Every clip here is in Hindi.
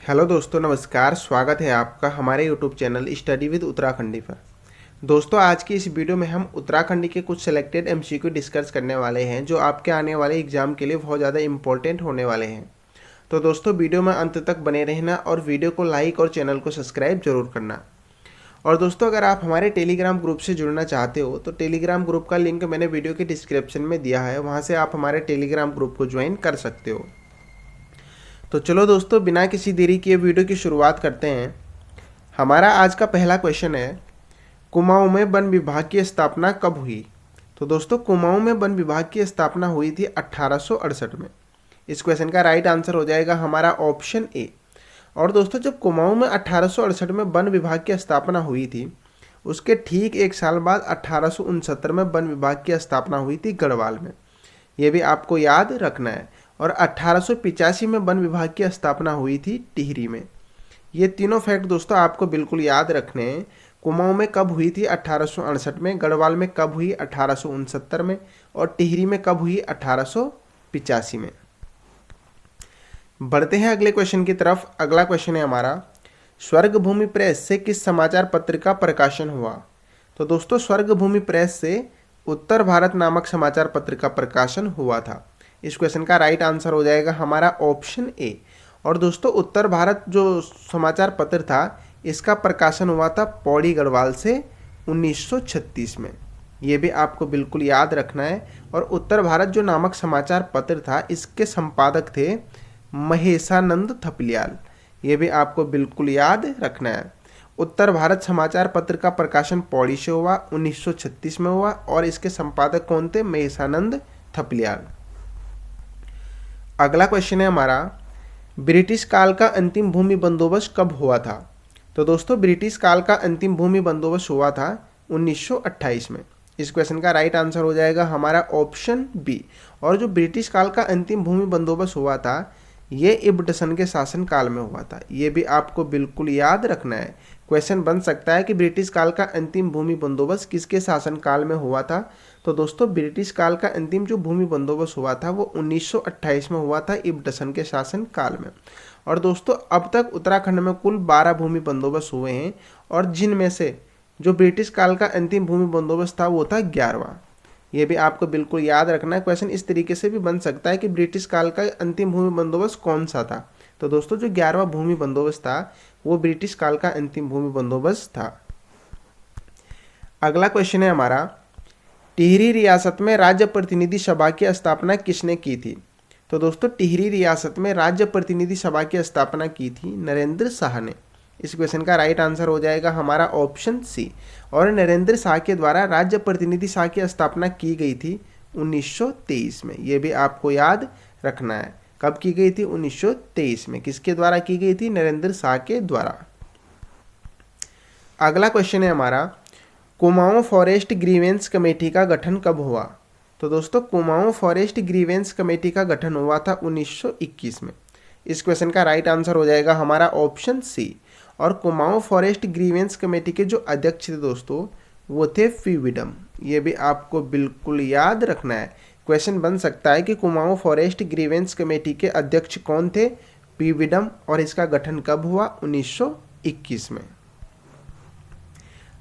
हेलो दोस्तों, नमस्कार। स्वागत है आपका हमारे YouTube channel study with Uttarakhandi पर। दोस्तों, आज की इस वीडियो में हम उत्तराखंडी के कुछ सेलेक्टेड एमसीक्यू डिस्कस करने वाले हैं जो आपके आने वाले एग्जाम के लिए बहुत ज़्यादा इंपॉर्टेंट होने वाले हैं। तो दोस्तों, वीडियो में अंत तक बने रहना और वीडियो को लाइक और चैनल को सब्सक्राइब जरूर करना। और दोस्तों, अगर आप हमारे टेलीग्राम ग्रुप से जुड़ना चाहते हो तो टेलीग्राम ग्रुप का लिंक मैंने वीडियो के डिस्क्रिप्शन में दिया है, वहाँ से आप हमारे टेलीग्राम ग्रुप को ज्वाइन कर सकते हो। तो चलो दोस्तों, बिना किसी देरी किए वीडियो की शुरुआत करते हैं। हमारा आज का पहला क्वेश्चन है, कुमाऊं में वन विभाग की स्थापना कब हुई? तो दोस्तों, कुमाऊं में वन विभाग की स्थापना हुई थी 1868 में। इस क्वेश्चन का राइट आंसर हो जाएगा हमारा ऑप्शन ए। और दोस्तों, जब कुमाऊं में 1868 में वन विभाग की स्थापना हुई थी, उसके ठीक एक साल बाद 1869 में वन विभाग की स्थापना हुई थी गढ़वाल में। ये भी आपको याद रखना है। और 1885 में वन विभाग की स्थापना हुई थी टिहरी में। ये तीनों फैक्ट दोस्तों आपको बिल्कुल याद रखने हैं। कुमाऊं में कब हुई थी? 1868 में। गढ़वाल में कब हुई? 1869 में। और टिहरी में कब हुई? 1885 में। बढ़ते हैं अगले क्वेश्चन की तरफ। अगला क्वेश्चन है हमारा, स्वर्गभूमि प्रेस से किस समाचार पत्र का प्रकाशन हुआ? तो दोस्तों, स्वर्गभूमि प्रेस से उत्तर भारत नामक समाचार पत्र का प्रकाशन हुआ था। इस क्वेश्चन का राइट आंसर हो जाएगा हमारा ऑप्शन ए। और दोस्तों, उत्तर भारत जो समाचार पत्र था, इसका प्रकाशन हुआ था पौड़ी गढ़वाल से 1936 में। ये भी आपको बिल्कुल याद रखना है। और उत्तर भारत जो नामक समाचार पत्र था, इसके संपादक थे महेशानंद थपलियाल। ये भी आपको बिल्कुल याद रखना है। उत्तर भारत समाचार पत्र का प्रकाशन पौड़ी से हुआ, 1936 में हुआ। और इसके संपादक कौन थे? महेशानंद थपलियाल। अगला क्वेश्चन है हमारा, ब्रिटिश काल का अंतिम भूमि बंदोबस्त कब हुआ था? तो दोस्तों, ब्रिटिश काल का अंतिम भूमि बंदोबस्त हुआ था 1928 में। इस क्वेश्चन का राइट आंसर हो जाएगा हमारा ऑप्शन बी। और जो ब्रिटिश काल का अंतिम भूमि बंदोबस्त हुआ था, ये इब्बटसन के शासनकाल में हुआ था। ये भी आपको बिल्कुल याद रखना है। क्वेश्चन बन सकता है कि ब्रिटिश काल का अंतिम भूमि बंदोबस्त किसके शासनकाल में हुआ था? तो दोस्तों, ब्रिटिश काल का अंतिम जो भूमि बंदोबस्त हुआ था वो 1928 में हुआ था, इब्बटसन के शासनकाल में। और दोस्तों, अब तक उत्तराखंड में कुल 12 भूमि बंदोबस्त हुए हैं, और जिनमें से जो ब्रिटिश काल का अंतिम भूमि बंदोबस्त था वो था 11वां। ये भी आपको बिल्कुल याद रखना है। क्वेश्चन इस तरीके से भी बन सकता है कि ब्रिटिश काल का अंतिम भूमि बंदोबस्त कौन सा था? तो दोस्तों, जो 11वां भूमि बंदोबस्त था वो ब्रिटिश काल का अंतिम भूमि बंदोबस्त था। अगला क्वेश्चन है हमारा, टिहरी रियासत में राज्य प्रतिनिधि सभा की स्थापना किसने की थी? तो दोस्तों, टिहरी रियासत में राज्य प्रतिनिधि सभा की स्थापना की थी नरेंद्र शाह ने। इस क्वेश्चन का राइट आंसर हो जाएगा हमारा ऑप्शन सी। और नरेंद्र शाह के द्वारा राज्य प्रतिनिधि सभा की स्थापना की गई थी 1923 में। ये भी आपको याद रखना है। कब की गई थी? 1923 में। किसके द्वारा की गई थी? नरेंद्र शाह के द्वारा। अगला क्वेश्चन है हमारा, कुमाऊं फॉरेस्ट ग्रीवेंस कमेटी का गठन कब हुआ? तो दोस्तों, कुमाऊं फॉरेस्ट ग्रीवेंस कमेटी का गठन हुआ था 1921 में। इस क्वेश्चन का राइट आंसर हो जाएगा हमारा ऑप्शन सी। और कुमाऊं फॉरेस्ट ग्रीवेंस कमेटी के जो अध्यक्ष थे दोस्तों, वो थे पी विडम। ये भी आपको बिल्कुल याद रखना है। क्वेश्चन बन सकता है कि कुमाऊं फॉरेस्ट ग्रीवेंस कमेटी के अध्यक्ष कौन थे? पी विडम। और इसका गठन कब हुआ? 1921 में।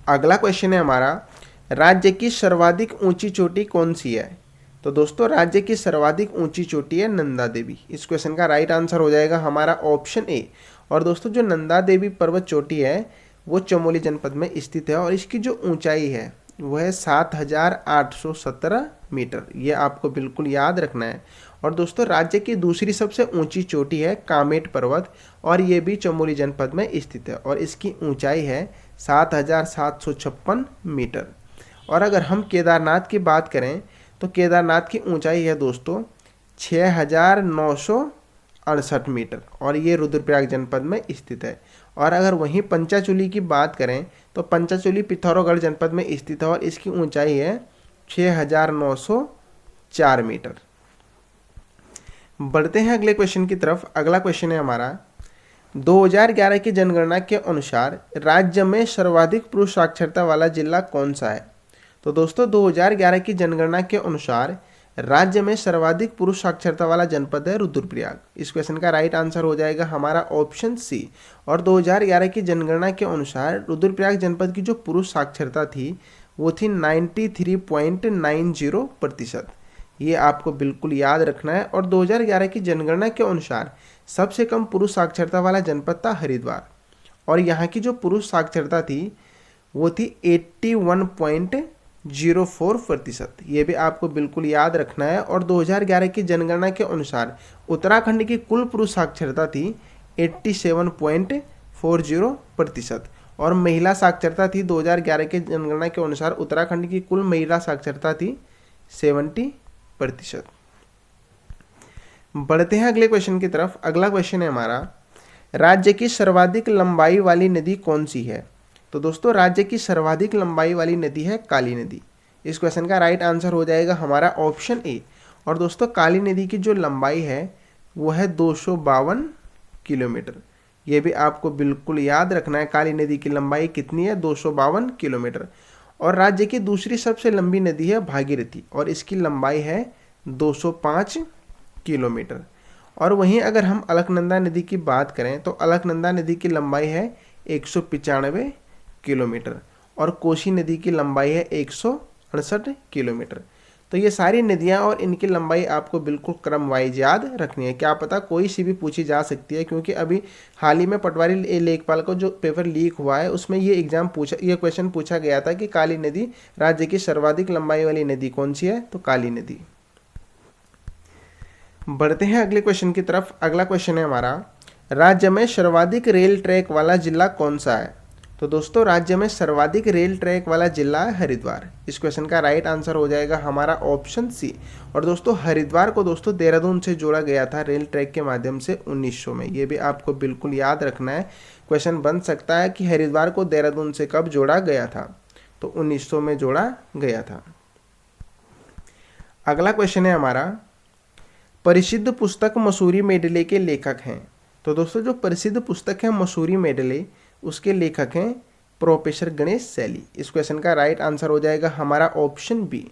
अगला क्वेश्चन है हमारा, राज्य की सर्वाधिक ऊंची चोटी कौन सी है? तो दोस्तों, राज्य की सर्वाधिक ऊंची चोटी है नंदा देवी। इस क्वेश्चन का राइट आंसर हो जाएगा हमारा ऑप्शन ए। और दोस्तों, जो नंदा देवी पर्वत चोटी है वो चमोली जनपद में स्थित है, और इसकी जो ऊंचाई है वो है 7,817 मीटर। ये आपको बिल्कुल याद रखना है। और दोस्तों, राज्य की दूसरी सबसे ऊंची चोटी है कामेट पर्वत, और ये भी चमोली जनपद में स्थित है, और इसकी ऊंचाई है 7,756 मीटर। और अगर हम केदारनाथ की बात करें तो केदारनाथ की ऊंचाई है दोस्तों 6,968 मीटर, और ये रुद्रप्रयाग जनपद में स्थित है। और अगर वहीं पंचाचूली की बात करें तो पंचाचूली पिथौरागढ़ जनपद में स्थित है, और इसकी ऊंचाई है 6,904 मीटर। बढ़ते हैं अगले क्वेश्चन की तरफ। अगला क्वेश्चन है हमारा, 2011 की जनगणना के अनुसार राज्य में सर्वाधिक पुरुष साक्षरता वाला जिला कौन सा है? तो दोस्तों, 2011 की जनगणना के अनुसार राज्य में सर्वाधिक पुरुष साक्षरता वाला जनपद है रुद्रप्रयाग। इस क्वेश्चन का राइट आंसर हो जाएगा हमारा ऑप्शन सी। और 2011 की जनगणना के अनुसार रुद्रप्रयाग जनपद की जो पुरुष साक्षरता थी वो थी 93.90%। ये आपको बिल्कुल याद रखना है। और 2011 की जनगणना के अनुसार सबसे कम पुरुष साक्षरता वाला जनपद था हरिद्वार, और यहाँ की जो पुरुष साक्षरता थी वो थी 81.04%। ये भी आपको बिल्कुल याद रखना है। और 2011 की जनगणना के अनुसार उत्तराखंड की कुल पुरुष साक्षरता थी 87.40%, और महिला साक्षरता थी 2011 के जनगणना के अनुसार उत्तराखंड की कुल महिला साक्षरता थी 70%। बढ़ते हैं अगले क्वेश्चन की तरफ। अगला क्वेश्चन है हमारा, राज्य की सर्वाधिक लंबाई वाली नदी कौन सी है? तो दोस्तों राज्य की सर्वाधिक लंबाई वाली नदी है काली नदी। इस क्वेश्चन का राइट आंसर हो जाएगा हमारा ऑप्शन ए। और दोस्तों काली नदी की जो लंबाई है वो है 252 किलोमीटर। ये भी आपको बिल्कुल याद रखना है, काली नदी की लंबाई कितनी है? 252 किलोमीटर। और राज्य की दूसरी सबसे लंबी नदी है भागीरथी, और इसकी लंबाई है 205 किलोमीटर। और वहीं अगर हम अलकनंदा नदी की बात करें तो अलकनंदा नदी की लंबाई है 195 किलोमीटर, और कोसी नदी की लंबाई है 168 किलोमीटर। तो ये सारी नदियां और इनकी लंबाई आपको बिल्कुल क्रम वाइज याद रखनी है। क्या पता कोई सी भी पूछी जा सकती है, क्योंकि अभी हाल ही में पटवारी लेखपाल को जो पेपर लीक हुआ है उसमें ये क्वेश्चन पूछा गया था कि काली नदी, राज्य की सर्वाधिक लंबाई वाली नदी कौन सी है? तो काली नदी। बढ़ते हैं अगले क्वेश्चन की तरफ। अगला क्वेश्चन है हमारा, राज्य में सर्वाधिक रेल ट्रैक वाला जिला कौन सा है? तो दोस्तों राज्य में सर्वाधिक रेल ट्रैक वाला जिला है हरिद्वार। इस क्वेश्चन का राइट आंसर हो जाएगा हमारा ऑप्शन सी। और दोस्तों हरिद्वार को दोस्तों देहरादून से जोड़ा गया था रेल ट्रैक के माध्यम से 1900 में। ये भी आपको बिल्कुल याद रखना है। क्वेश्चन बन सकता है कि हरिद्वार को देहरादून से कब जोड़ा गया था? तो 1900 में जोड़ा गया था। अगला क्वेश्चन है हमारा, प्रसिद्ध पुस्तक मसूरी मेडले के लेखक हैं। तो दोस्तों जो प्रसिद्ध पुस्तक है मसूरी मेडले, उसके लेखक हैं प्रोफेसर गणेश सैली। इस क्वेश्चन का राइट आंसर हो जाएगा हमारा ऑप्शन बी।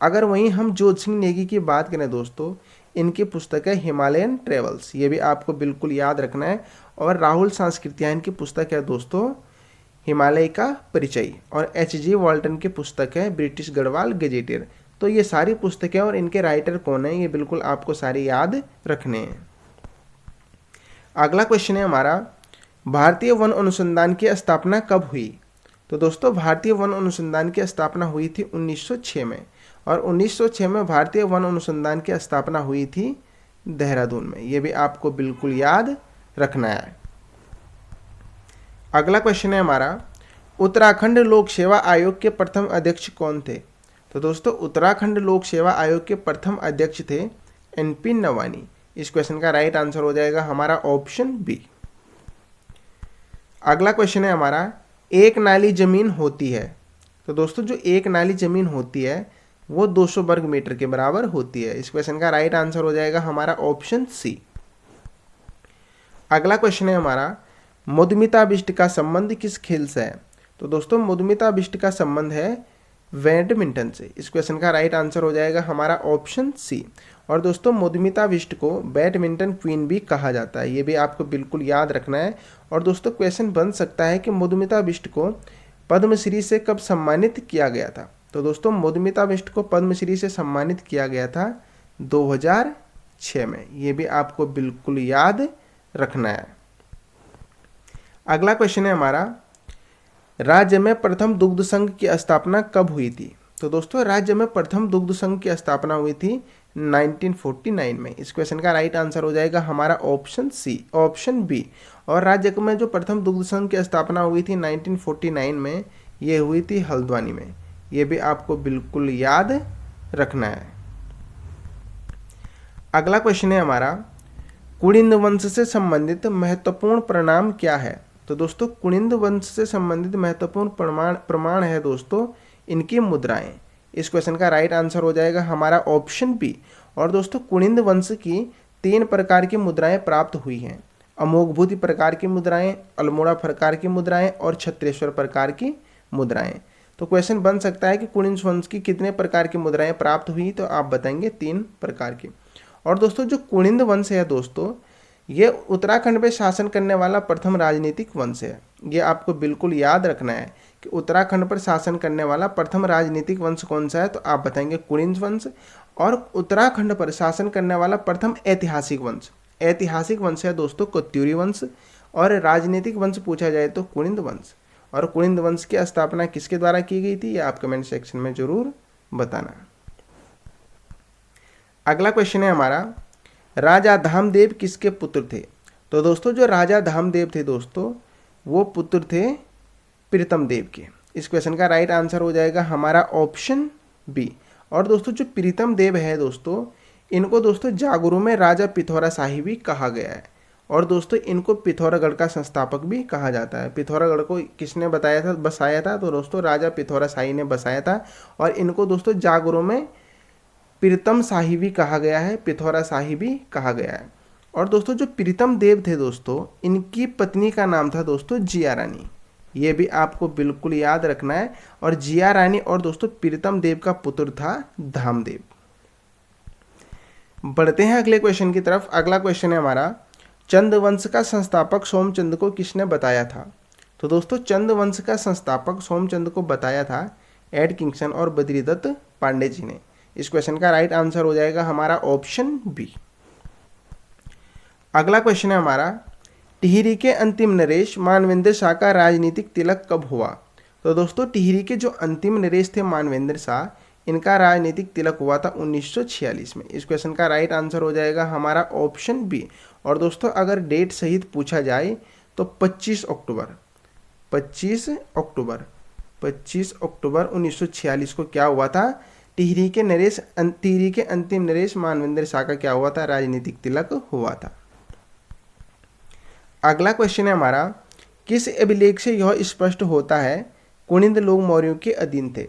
अगर वहीं हम जोत सिंह नेगी की बात करें दोस्तों, इनकी पुस्तक है हिमालयन ट्रेवल्स। ये भी आपको बिल्कुल याद रखना है। और राहुल सांस्कृत्यायन की पुस्तक है दोस्तों हिमालय का परिचय। और H.G. वॉल्टन की पुस्तक है ब्रिटिश गढ़वाल गजेटियर। तो ये सारी पुस्तकें और इनके राइटर कौन है, ये बिल्कुल आपको सारे याद रखने हैं। अगला क्वेश्चन है हमारा, भारतीय वन अनुसंधान की स्थापना कब हुई? तो दोस्तों भारतीय वन अनुसंधान की स्थापना हुई थी 1906 में। और 1906 में भारतीय वन अनुसंधान की स्थापना हुई थी देहरादून में। ये भी आपको बिल्कुल याद रखना है। अगला क्वेश्चन है हमारा, उत्तराखंड लोक सेवा आयोग के प्रथम अध्यक्ष कौन थे? तो दोस्तों उत्तराखंड लोक सेवा आयोग के प्रथम अध्यक्ष थे NP नवानी। इस क्वेश्चन का राइट आंसर हो जाएगा हमारा ऑप्शन बी। अगला क्वेश्चन है हमारा, एक नाली जमीन होती है। तो दोस्तों जो एक नाली जमीन होती है वो 200 वर्ग मीटर के बराबर होती है। इस क्वेश्चन का राइट आंसर हो जाएगा हमारा ऑप्शन सी। अगला क्वेश्चन है हमारा, मधुमिता बिष्ट का संबंध किस खेल से है? तो दोस्तों मधुमिता बिष्ट का संबंध है बैडमिंटन से। इस क्वेश्चन का राइट आंसर हो जाएगा हमारा ऑप्शन सी। और दोस्तों मधुमिता बिष्ट को बैडमिंटन क्वीन भी कहा जाता है। ये भी आपको बिल्कुल याद रखना है। और दोस्तों क्वेश्चन बन सकता है कि मधुमिता बिष्ट को पद्मश्री से कब सम्मानित किया गया था? तो दोस्तों मधुमिता बिष्ट को पद्मश्री से सम्मानित किया गया था 2006 में। ये भी आपको बिल्कुल याद रखना है। अगला क्वेश्चन है हमारा, राज्य में प्रथम दुग्ध संघ की स्थापना कब हुई थी? तो दोस्तों राज्य में प्रथम दुग्ध संघ की स्थापना हुई थी 1949 में। इस क्वेश्चन का राइट आंसर हो जाएगा हमारा ऑप्शन बी। और राज्य में जो प्रथम दुग्ध संघ की स्थापना हुई थी 1949 में, ये हुई थी हल्द्वानी में। ये भी आपको बिल्कुल याद रखना है। अगला क्वेश्चन है हमारा, कुलिंद वंश से संबंधित महत्वपूर्ण प्रमाण क्या है? तो दोस्तों कुलिंद वंश से संबंधित महत्वपूर्ण प्रमाण है दोस्तों इनकी मुद्राएं। इस क्वेश्चन का राइट आंसर हो जाएगा हमारा ऑप्शन बी। और दोस्तों कुलिंद वंश की 3 प्रकार की मुद्राएं प्राप्त हुई हैं, अमोघभूति प्रकार की मुद्राएं, अल्मोड़ा प्रकार की मुद्राएं और छत्रेश्वर प्रकार की मुद्राएं। तो क्वेश्चन बन सकता है कि कुनिंद वंश की कितने प्रकार की मुद्राएं प्राप्त हुई, तो आप बताएंगे 3 प्रकार की। और दोस्तों जो कुनिंद वंश है दोस्तों, ये उत्तराखंड पे शासन करने वाला प्रथम राजनीतिक वंश है। ये आपको बिल्कुल याद रखना है कि उत्तराखंड पर शासन करने वाला प्रथम राजनीतिक वंश कौन सा है, तो आप बताएंगे कुनिंद वंश। और उत्तराखंड पर शासन करने वाला प्रथम ऐतिहासिक वंश है दोस्तों कोत्यूरी वंश। और राजनीतिक वंश पूछा जाए तो कुनिंद वंश। और कुनिंद वंश की स्थापना किसके द्वारा की गई थी, ये आप कमेंट सेक्शन में जरूर बताना। अगला क्वेश्चन है हमारा, राजा धामदेव किसके पुत्र थे। तो दोस्तों जो राजा धामदेव थे दोस्तों, वो पुत्र थे प्रीतम देव के। इस क्वेश्चन का राइट आंसर हो जाएगा हमारा ऑप्शन बी। और दोस्तों जो प्रीतम देव है दोस्तों, इनको दोस्तों जागुरु में राजा पिथौरा शाही भी कहा गया है। और दोस्तों इनको पिथौरागढ़ का संस्थापक भी कहा जाता है। पिथौरागढ़ को किसने बसाया था, तो दोस्तों राजा पिथौरा शाही ने बसाया था। और इनको दोस्तों जागुरु में प्रीतम शाही भी कहा गया है, पिथौरा शाही भी कहा गया है। और दोस्तों जो प्रीतम देव थे दोस्तों, इनकी पत्नी का नाम था दोस्तों जिया रानी। ये भी आपको बिल्कुल याद रखना है। और जिया रानी और दोस्तों प्रीतम देव का पुत्र था धामदेव। बढ़ते हैं अगले क्वेश्चन की तरफ। अगला क्वेश्चन है हमारा, चंद वंश का संस्थापक सोमचंद को किसने बताया था। तो दोस्तों चंद वंश का संस्थापक सोमचंद को बताया था एड किंगसन और बद्रीदत्त पांडे जी ने। इस क्वेश्चन का राइट आंसर हो जाएगा हमारा ऑप्शन बी। अगला क्वेश्चन है हमारा, टिहरी के अंतिम नरेश मानवेंद्र शाह का राजनीतिक तिलक कब हुआ। तो दोस्तों टिहरी के जो अंतिम नरेश थे मानवेंद्र शाह, इनका राजनीतिक तिलक हुआ था 1946 में। इस क्वेश्चन का राइट आंसर हो जाएगा हमारा ऑप्शन बी। और दोस्तों अगर डेट सहित पूछा जाए तो 25 अक्टूबर 1946 को क्या हुआ था, टिहरी के अंतिम नरेश मानवेंद्र शाह का क्या हुआ था, राजनीतिक तिलक हुआ था। अगला क्वेश्चन है हमारा, किस अभिलेख से यह स्पष्ट होता है कुनिंद लोग मौर्यों के अधीन थे।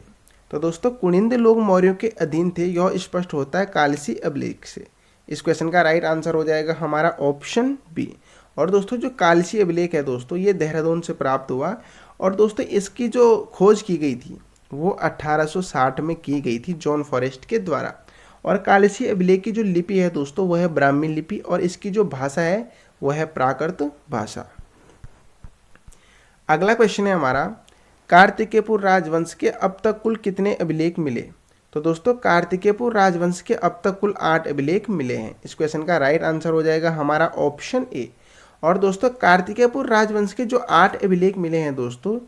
तो दोस्तों कुनिंद लोग मौर्यों के अधीन थे, यह स्पष्ट होता है कालसी अभिलेख से। इस क्वेश्चन का राइट आंसर हो जाएगा हमारा ऑप्शन बी। और दोस्तों जो कालसी अभिलेख है दोस्तों, ये देहरादून से प्राप्त हुआ। और दोस्तों इसकी जो खोज की गई थी वो 1860 में की गई थी जॉन फॉरेस्ट के द्वारा। और कालसी अभिलेख की जो लिपि है दोस्तों, वह है ब्राह्मी लिपि। और इसकी जो भाषा है वह है प्राकृत भाषा। अगला क्वेश्चन है हमारा, कार्तिकेयपुर राजवंश के अब तक कुल कितने अभिलेख मिले। तो दोस्तों कार्तिकेयपुर राजवंश के अब तक कुल 8 अभिलेख मिले हैं। इस क्वेश्चन का राइट आंसर हो जाएगा हमारा ऑप्शन ए। और दोस्तों कार्तिकेयपुर राजवंश के जो 8 अभिलेख मिले हैं दोस्तों,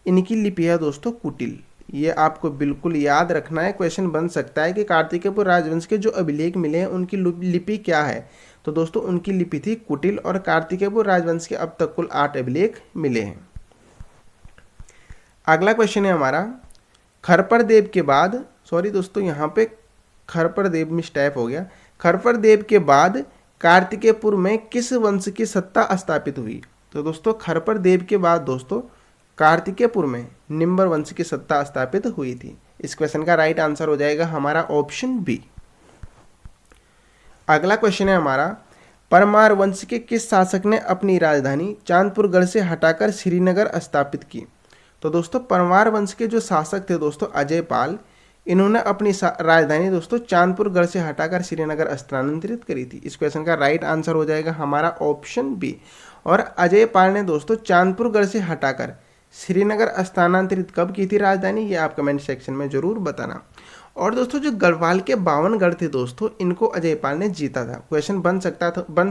इनकी लिपि है दोस्तों कुटिल। ये आपको बिल्कुल याद रखना है। क्वेश्चन बन सकता है कि कार्तिकेयपुर राजवंश के जो अभिलेख मिले हैं उनकी लिपि क्या है। तो दोस्तों उनकी लिपि थी कुटिल। और कार्तिकेयपुर राजवंश के अब तक कुल 8 अभिलेख मिले हैं। अगला क्वेश्चन है हमारा, खरपर देव के बाद, सॉरी दोस्तों यहाँ पे खरपर देव में स्टैप हो गया। खरपर देव के बाद कार्तिकेयपुर में किस वंश की सत्ता स्थापित हुई। तो दोस्तों खरपर देव के बाद दोस्तों कार्तिकेयपुर में निम्बर वंश की सत्ता स्थापित हुई थी। इस क्वेश्चन का राइट आंसर हो जाएगा हमारा ऑप्शन बी। अगला क्वेश्चन है हमारा, परमार वंश के किस शासक ने अपनी राजधानी चांदपुरगढ़ से हटाकर श्रीनगर स्थापित की। तो दोस्तों परमार वंश के जो शासक थे दोस्तों अजय पाल, इन्होंने अपनी राजधानी दोस्तों चांदपुरगढ़ से हटाकर श्रीनगर स्थानांतरित करी थी। इस क्वेश्चन का राइट आंसर हो जाएगा हमारा ऑप्शन बी। और अजय पाल ने दोस्तों चांदपुरगढ़ से हटाकर श्रीनगर स्थानांतरित कब की थी राजधानी, ये आप कमेंट सेक्शन में जरूर बताना। और दोस्तों जो गढ़वाल के 52 गढ़ थे दोस्तों, इनको अजय पाल ने जीता था। क्वेश्चन बन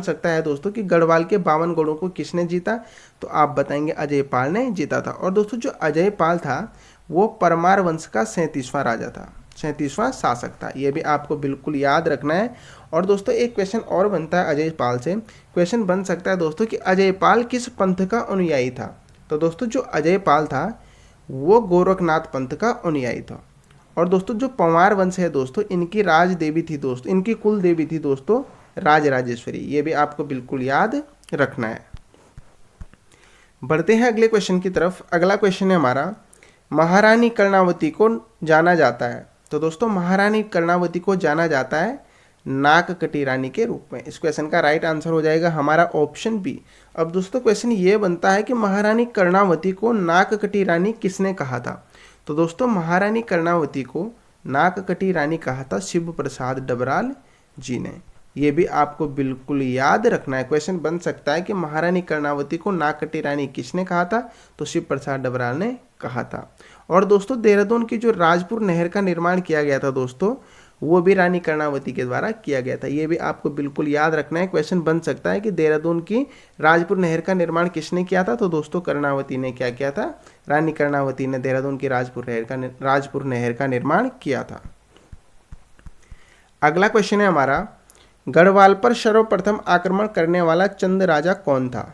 सकता है दोस्तों कि गढ़वाल के 52 गढ़ों को किसने जीता, तो आप बताएंगे अजय पाल ने जीता था। और दोस्तों जो अजय पाल था वो परमार वंश का 37वां राजा था, 37वां शासक था। ये भी आपको बिल्कुल याद रखना है। और दोस्तों एक क्वेश्चन और बनता है अजय पाल से। क्वेश्चन बन सकता है दोस्तों कि अजय पाल किस पंथ का अनुयायी था। तो दोस्तों जो अजय पाल था वो गोरखनाथ पंथ का अनुयायी था। और दोस्तों जो पंवार वंश है दोस्तों, इनकी राज देवी थी दोस्तों, इनकी कुल देवी थी दोस्तों राजराजेश्वरी। ये भी आपको बिल्कुल याद रखना है। बढ़ते हैं अगले क्वेश्चन की तरफ। अगला क्वेश्चन है हमारा, महारानी कर्णावती को जाना जाता है। तो दोस्तों महारानी कर्णावती को जाना जाता है नाककटी रानी के रूप में। इस क्वेश्चन का राइट आंसर हो जाएगा हमारा ऑप्शन बी। अब दोस्तों क्वेश्चन ये बनता है कि महारानी कर्णावती को नाककटी रानी किसने कहा था। तो दोस्तों महारानी कर्णावती को नाककटी रानी कहा था शिव प्रसाद डबराल जी ने। ये भी आपको बिल्कुल याद रखना है, क्वेश्चन बन सकता है कि महारानी कर्णावती को नाककटी रानी किसने कहा था, तो शिव प्रसाद डबराल ने कहा था। और दोस्तों देहरादून की जो राजपुर नहर का निर्माण किया गया था दोस्तों, वो भी रानी कर्णावती के द्वारा किया गया था। ये भी आपको बिल्कुल याद रखना है, क्वेश्चन बन सकता है कि देहरादून की राजपुर नहर का निर्माण किसने किया था, तो दोस्तों कर्णावती ने क्या किया था, रानी कर्णावती ने देहरादून की राजपुर नहर का निर्माण किया था। अगला क्वेश्चन है हमारा, गढ़वाल पर सर्वप्रथम आक्रमण करने वाला चंद राजा कौन था।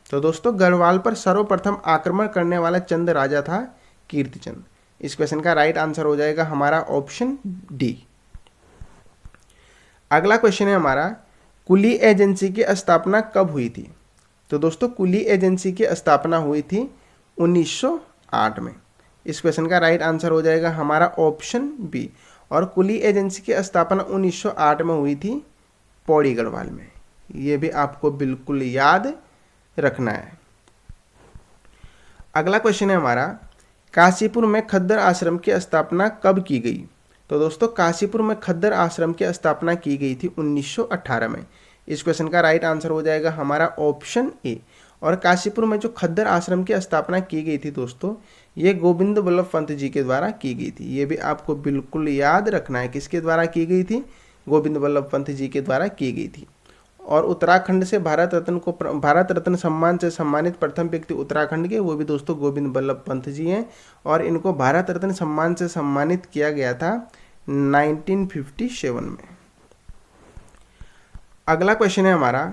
तो दोस्तों गढ़वाल पर सर्वप्रथम आक्रमण करने वाला चंद राजा था कीर्तिचंद। इस क्वेश्चन का राइट आंसर हो जाएगा हमारा ऑप्शन डी। अगला क्वेश्चन है हमारा, कुली एजेंसी की स्थापना कब हुई थी। तो दोस्तों कुली एजेंसी की स्थापना हुई थी 1908 में। इस क्वेश्चन का राइट आंसर हो जाएगा हमारा ऑप्शन बी। और कुली एजेंसी की स्थापना 1908 में हुई थी पौड़ी गढ़वाल में। ये भी आपको बिल्कुल याद रखना है। अगला क्वेश्चन है हमारा, काशीपुर में खद्दर आश्रम की स्थापना कब की गई। तो दोस्तों काशीपुर में खद्दर आश्रम की स्थापना की गई थी 1918 में। इस क्वेश्चन का राइट आंसर हो जाएगा हमारा ऑप्शन ए। और काशीपुर में जो खद्दर आश्रम की स्थापना की गई थी दोस्तों, ये गोविंद वल्लभ पंत जी के द्वारा की गई थी। ये भी आपको बिल्कुल याद रखना है, किसके द्वारा की गई थी, गोविंद वल्लभ पंत जी के द्वारा की गई थी। और उत्तराखंड से भारत रत्न सम्मान से सम्मानित प्रथम व्यक्ति उत्तराखंड के, वो भी दोस्तों गोविंद वल्लभ पंत जी हैं। और इनको भारत रत्न सम्मान से सम्मानित किया गया था 1957 में। अगला क्वेश्चन है हमारा,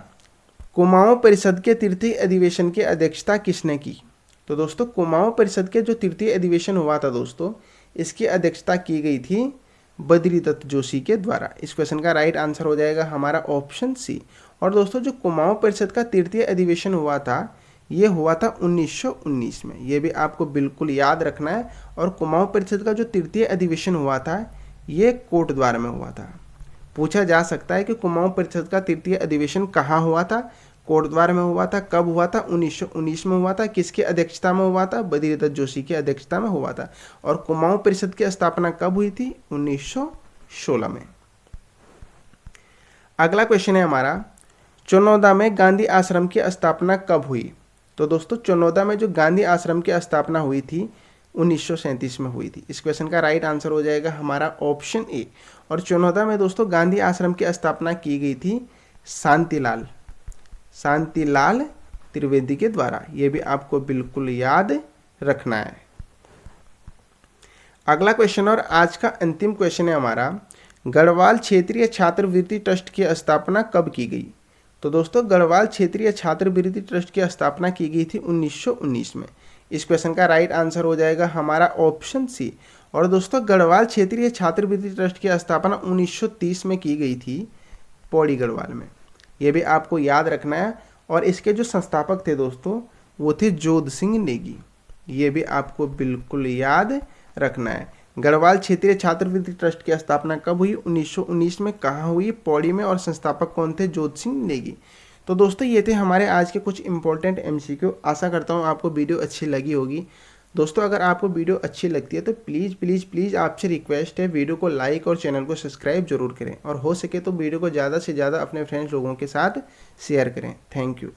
कुमाऊं परिषद के तृतीय अधिवेशन की अध्यक्षता किसने की। तो दोस्तों कुमाऊं परिषद के जो तृतीय अधिवेशन हुआ था दोस्तों, इसकी अध्यक्षता की गई थी बद्रीदत्त जोशी के द्वारा। इस क्वेश्चन का राइट आंसर हो जाएगा हमारा ऑप्शन सी। और दोस्तों जो कुमाऊं परिषद का तृतीय अधिवेशन हुआ था, ये हुआ था 1919 में। ये भी आपको बिल्कुल याद रखना है। और कुमाऊं परिषद का जो तृतीय अधिवेशन हुआ था, ये कोटद्वार में हुआ था। पूछा जा सकता है कि कुमाऊं परिषद का तृतीय अधिवेशन कहाँ हुआ था, कोटद्वार में हुआ था। कब हुआ था, 1919 में हुआ था। किसकी अध्यक्षता में हुआ था, बद्रीदत्त जोशी की अध्यक्षता में हुआ था। और कुमाऊं परिषद की स्थापना कब हुई थी, 1916 में। अगला क्वेश्चन है हमारा, चनौदा में गांधी आश्रम की स्थापना कब हुई। तो दोस्तों चनौदा में जो गांधी आश्रम की स्थापना हुई थी 1937 में हुई थी। इस क्वेश्चन का राइट आंसर हो जाएगा हमारा ऑप्शन ए। और चनौदा में दोस्तों गांधी आश्रम की स्थापना की गई थी शांतिलाल त्रिवेदी के द्वारा। ये भी आपको बिल्कुल याद रखना है। अगला क्वेश्चन और आज का अंतिम क्वेश्चन है हमारा, गढ़वाल क्षेत्रीय छात्रवृत्ति ट्रस्ट की स्थापना कब की गई। तो दोस्तों गढ़वाल क्षेत्रीय छात्रवृत्ति ट्रस्ट की स्थापना की गई थी 1919 में। इस क्वेश्चन का राइट आंसर हो जाएगा हमारा ऑप्शन सी। और दोस्तों गढ़वाल क्षेत्रीय छात्रवृत्ति ट्रस्ट की स्थापना 1930 में की गई थी पौड़ी गढ़वाल में। ये भी आपको याद रखना है। और इसके जो संस्थापक थे दोस्तों, वो थे जोध सिंह नेगी। ये भी आपको बिल्कुल याद रखना है। गढ़वाल क्षेत्रीय छात्रवृत्ति ट्रस्ट की स्थापना कब हुई, 1919 में। कहाँ हुई, पौड़ी में। और संस्थापक कौन थे, जोध सिंह नेगी। तो दोस्तों ये थे हमारे आज के कुछ इंपॉर्टेंट MCQ। आशा करता हूँ आपको वीडियो अच्छी लगी होगी। दोस्तों अगर आपको वीडियो अच्छी लगती है तो प्लीज़ आपसे रिक्वेस्ट है, वीडियो को लाइक और चैनल को सब्सक्राइब जरूर करें। और हो सके तो वीडियो को ज़्यादा से ज़्यादा अपने फ्रेंड्स लोगों के साथ शेयर करें। Thank you.